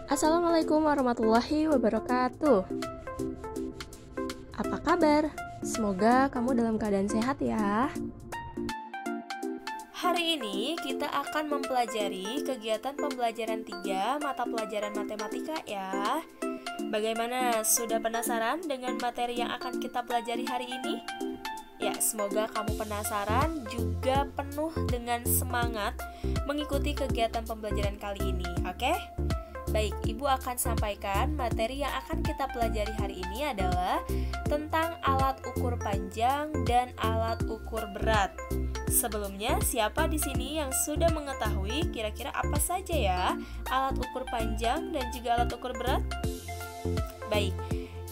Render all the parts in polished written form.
Assalamualaikum warahmatullahi wabarakatuh. Apa kabar? Semoga kamu dalam keadaan sehat ya. Hari ini kita akan mempelajari kegiatan pembelajaran 3 mata pelajaran matematika ya. Bagaimana? Sudah penasaran dengan materi yang akan kita pelajari hari ini? Ya, semoga kamu penasaran juga penuh dengan semangat mengikuti kegiatan pembelajaran kali ini, oke? Baik, Ibu akan sampaikan materi yang akan kita pelajari hari ini adalah tentang alat ukur panjang dan alat ukur berat. Sebelumnya, siapa di sini yang sudah mengetahui kira-kira apa saja ya alat ukur panjang dan juga alat ukur berat? Baik,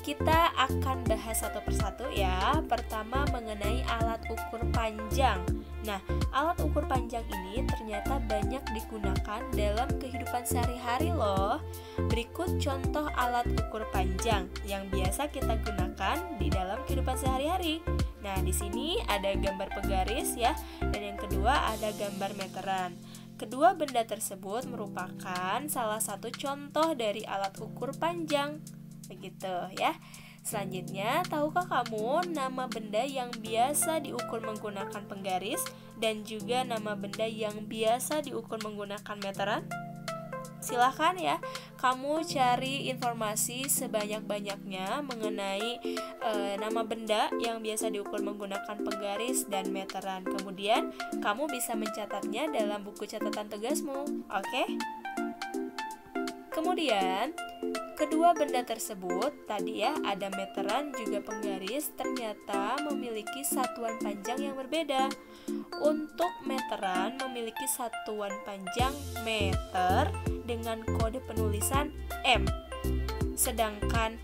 kita akan bahas satu persatu ya. Pertama mengenai alat ukur panjang. Nah, alat ukur panjang ini ternyata banyak digunakan dalam kehidupan sehari-hari loh. Berikut contoh alat ukur panjang yang biasa kita gunakan di dalam kehidupan sehari-hari. Nah, di sini ada gambar penggaris ya, dan yang kedua ada gambar meteran. Kedua benda tersebut merupakan salah satu contoh dari alat ukur panjang. Begitu ya. Selanjutnya, tahukah kamu nama benda yang biasa diukur menggunakan penggaris dan juga nama benda yang biasa diukur menggunakan meteran? Silahkan ya, kamu cari informasi sebanyak-banyaknya mengenai nama benda yang biasa diukur menggunakan penggaris dan meteran. Kemudian, kamu bisa mencatatnya dalam buku catatan tugasmu, oke? Kemudian, kedua benda tersebut, tadi ya ada meteran juga penggaris, ternyata memiliki satuan panjang yang berbeda. Untuk meteran memiliki satuan panjang meter dengan kode penulisan M. Sedangkan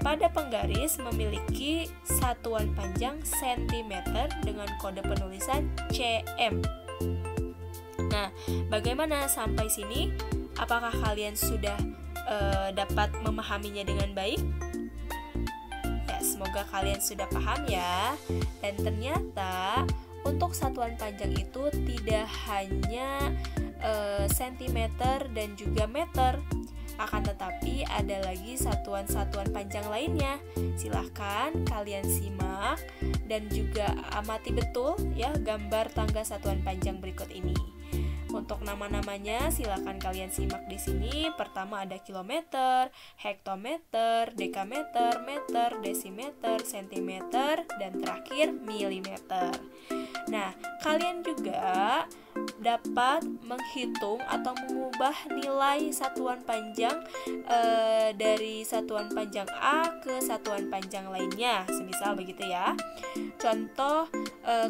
pada penggaris memiliki satuan panjang cm dengan kode penulisan cm. Nah, bagaimana sampai sini? Apakah kalian sudah dapat memahaminya dengan baik? Ya, semoga kalian sudah paham ya. Dan ternyata untuk satuan panjang itu tidak hanya sentimeter dan juga meter, akan tetapi ada lagi satuan-satuan panjang lainnya. Silahkan kalian simak dan juga amati betul ya gambar tangga satuan panjang berikut ini. Untuk nama-namanya silakan kalian simak di sini. Pertama ada kilometer, hektometer, dekameter, meter, desimeter, sentimeter, dan terakhir milimeter. Nah, kalian juga dapat menghitung atau mengubah nilai satuan panjang dari satuan panjang A ke satuan panjang lainnya, semisal begitu ya. Contoh,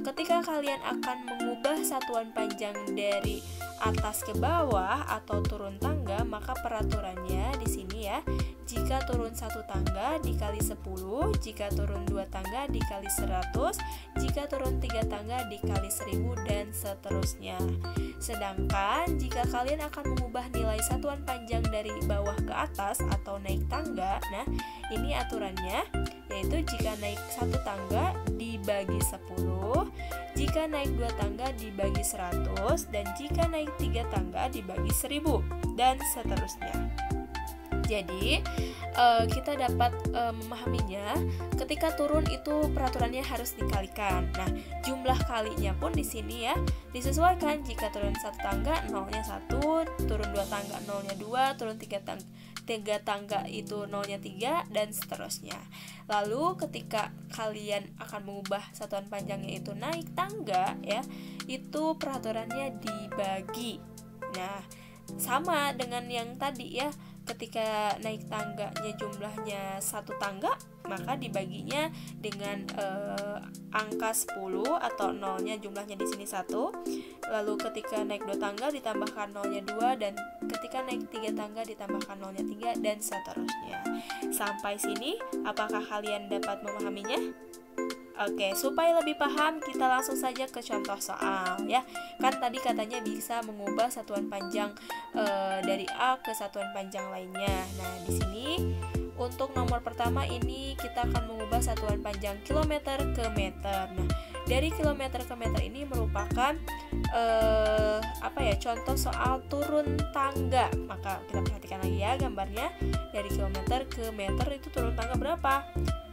ketika kalian akan mengubah satuan panjang dari atas ke bawah atau turun tangga, maka peraturannya di sini ya. Jika turun 1 tangga dikali 10, jika turun 2 tangga dikali 100, jika turun 3 tangga dikali 1000, dan seterusnya. Sedangkan jika kalian akan mengubah nilai satuan panjang dari bawah ke atas atau naik tangga, nah ini aturannya, yaitu jika naik 1 tangga dibagi 10, jika naik 2 tangga dibagi 100, dan jika naik 3 tangga dibagi 1000, dan seterusnya. Jadi kita dapat memahaminya. Ketika turun itu peraturannya harus dikalikan. Nah, jumlah kalinya pun di sini ya disesuaikan. Jika turun 1 tangga nolnya 1, turun 2 tangga nolnya 2, turun 3 tangga itu nolnya 3, dan seterusnya. Lalu ketika kalian akan mengubah satuan panjangnya itu naik tangga ya, itu peraturannya dibagi. Nah, sama dengan yang tadi ya. Ketika naik tangganya jumlahnya 1 tangga, maka dibaginya dengan angka 10 atau nolnya jumlahnya di sini 1. Lalu ketika naik 2 tangga ditambahkan nolnya 2, dan ketika naik 3 tangga ditambahkan nolnya 3, dan seterusnya. Sampai sini, apakah kalian dapat memahaminya? Oke, supaya lebih paham kita langsung saja ke contoh soal ya. Kan tadi katanya bisa mengubah satuan panjang dari A ke satuan panjang lainnya. Nah, di sini untuk nomor pertama ini kita akan mengubah satuan panjang kilometer ke meter. Nah, dari kilometer ke meter ini merupakan contoh soal turun tangga. Maka kita perhatikan lagi ya gambarnya. Dari kilometer ke meter itu turun tangga berapa?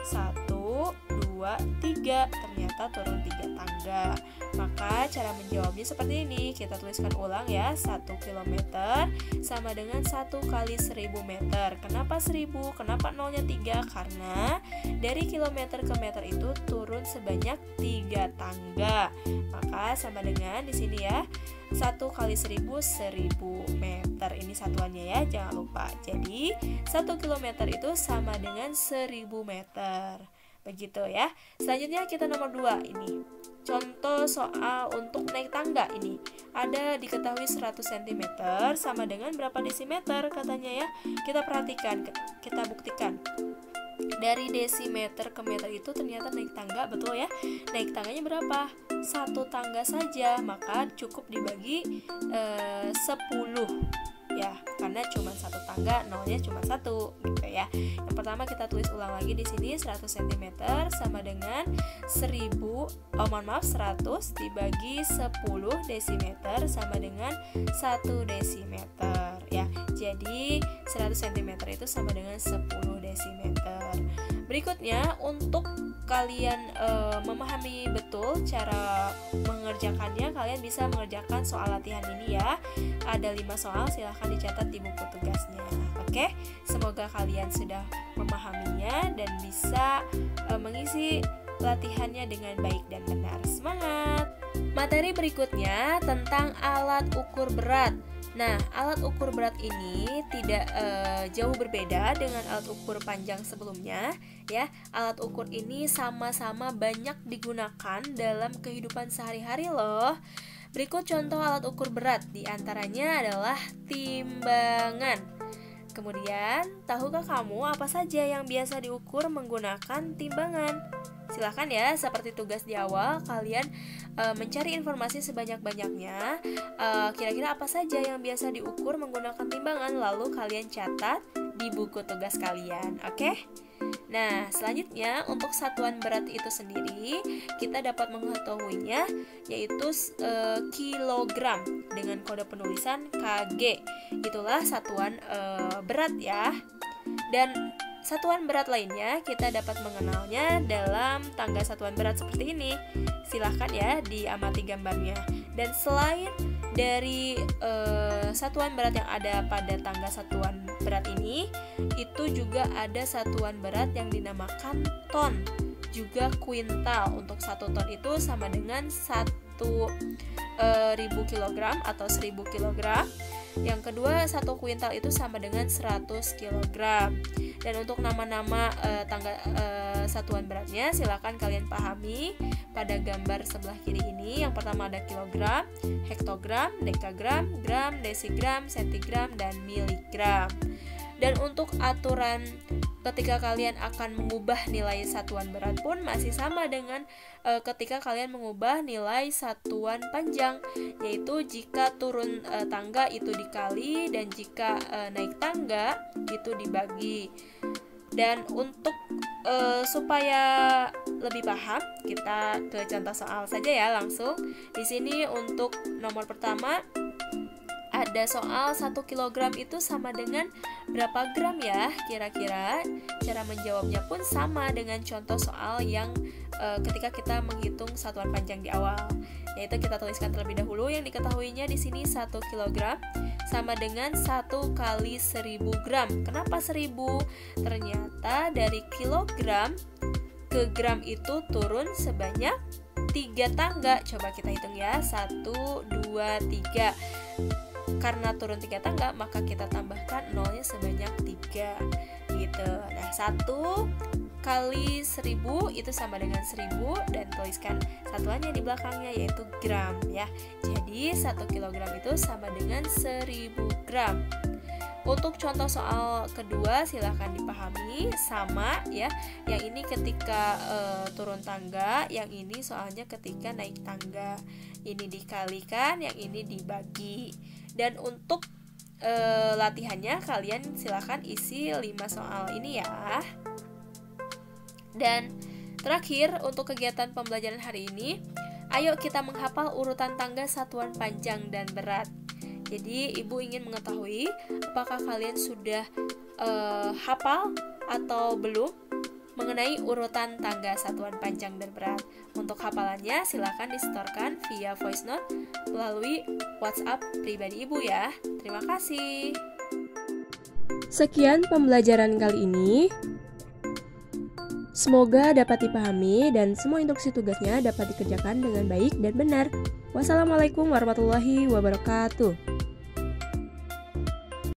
1, 2, 3. Ternyata turun 3 tangga. Maka cara menjawabnya seperti ini. Kita tuliskan ulang ya. 1 kilometer sama dengan 1 kali 1000 meter. Kenapa 1000? Kenapa nolnya 3? Karena dari kilometer ke meter itu turun sebanyak 3 tangga. Maka sama dengan di sini ya. 1 kali 1000, 1000 meter. Ini satuannya ya, jangan lupa. Jadi 1 kilometer itu sama dengan 1000 meter. Begitu ya. Selanjutnya kita nomor 2 ini. Contoh soal untuk naik tangga ini. Ada diketahui 100 cm sama dengan berapa desimeter katanya ya. Kita perhatikan, kita buktikan. Dari desimeter ke meter itu ternyata naik tangga, betul ya. Naik tangganya berapa? 1 tangga saja, maka cukup dibagi 10 ya, karena cuma 1 tangga, nolnya cuma 1 gitu ya. Yang pertama kita tulis ulang lagi di sini. 100 cm sama dengan 100 dibagi 10 desimeter sama dengan 1 desimeter ya. Jadi 100 cm itu sama dengan 10 desimeter. Berikutnya, untuk kalian memahami betul cara mengerjakannya, kalian bisa mengerjakan soal latihan ini ya. Ada 5 soal, silahkan dicatat di buku tugasnya. Oke, semoga kalian sudah memahaminya dan bisa mengisi latihannya dengan baik dan benar. Semangat! Materi berikutnya tentang alat ukur berat. Nah, alat ukur berat ini tidak jauh berbeda dengan alat ukur panjang sebelumnya ya. Alat ukur ini sama-sama banyak digunakan dalam kehidupan sehari-hari loh. Berikut contoh alat ukur berat, diantaranya adalah timbangan. Kemudian, tahukah kamu apa saja yang biasa diukur menggunakan timbangan? Silahkan ya, seperti tugas di awal, kalian mencari informasi sebanyak-banyaknya. Kira-kira apa saja yang biasa diukur menggunakan timbangan, lalu kalian catat di buku tugas kalian, oke? Nah, selanjutnya untuk satuan berat itu sendiri, kita dapat mengetahuinya yaitu kilogram dengan kode penulisan kg. Itulah satuan berat ya. Dan satuan berat lainnya kita dapat mengenalnya dalam tangga satuan berat seperti ini. Silahkan ya diamati gambarnya. Dan selain dari satuan berat yang ada pada tangga satuan berat ini, itu juga ada satuan berat yang dinamakan ton, juga kuintal. Untuk 1 ton itu sama dengan 1.000 kg atau 1.000 kg. Yang kedua, 1 kuintal itu sama dengan 100 kg. Dan untuk nama-nama tangga satuan beratnya silakan kalian pahami pada gambar sebelah kiri ini. Yang pertama ada kilogram, hektogram, dekagram, gram, desigram, sentigram, dan miligram. Dan untuk aturan ketika kalian akan mengubah nilai satuan berat pun masih sama dengan ketika kalian mengubah nilai satuan panjang, yaitu jika turun tangga itu dikali dan jika naik tangga itu dibagi. Dan untuk supaya lebih paham, kita ke contoh soal saja ya langsung. Di sini untuk nomor pertama ada soal 1 kg itu sama dengan berapa gram ya kira-kira. Cara menjawabnya pun sama dengan contoh soal yang ketika kita menghitung satuan panjang di awal, yaitu kita tuliskan terlebih dahulu yang diketahuinya di sini 1 kg sama dengan 1 kali 1000 gram. Kenapa 1000? Ternyata dari kilogram ke gram itu turun sebanyak 3 tangga. Coba kita hitung ya, 1, 2, 3. Karena turun 3 tangga, maka kita tambahkan nolnya sebanyak 3 gitu. Nah, 1 kali 1000 itu sama dengan 1000 dan tuliskan satuannya di belakangnya yaitu gram ya. Jadi 1 kilogram itu sama dengan 1000 gram. Untuk contoh soal kedua silahkan dipahami sama ya. Yang ini ketika turun tangga, yang ini soalnya ketika naik tangga. Ini dikalikan, yang ini dibagi. Dan untuk latihannya kalian silahkan isi 5 soal ini ya. Dan terakhir untuk kegiatan pembelajaran hari ini, Ayo kita menghafal urutan tangga satuan panjang dan berat. Jadi Ibu ingin mengetahui apakah kalian sudah hafal atau belum mengenai urutan tangga satuan panjang dan berat. Untuk hafalannya silakan disetorkan via voice note melalui WhatsApp pribadi Ibu ya. Terima kasih. Sekian pembelajaran kali ini. Semoga dapat dipahami dan semua instruksi tugasnya dapat dikerjakan dengan baik dan benar. Wassalamualaikum warahmatullahi wabarakatuh.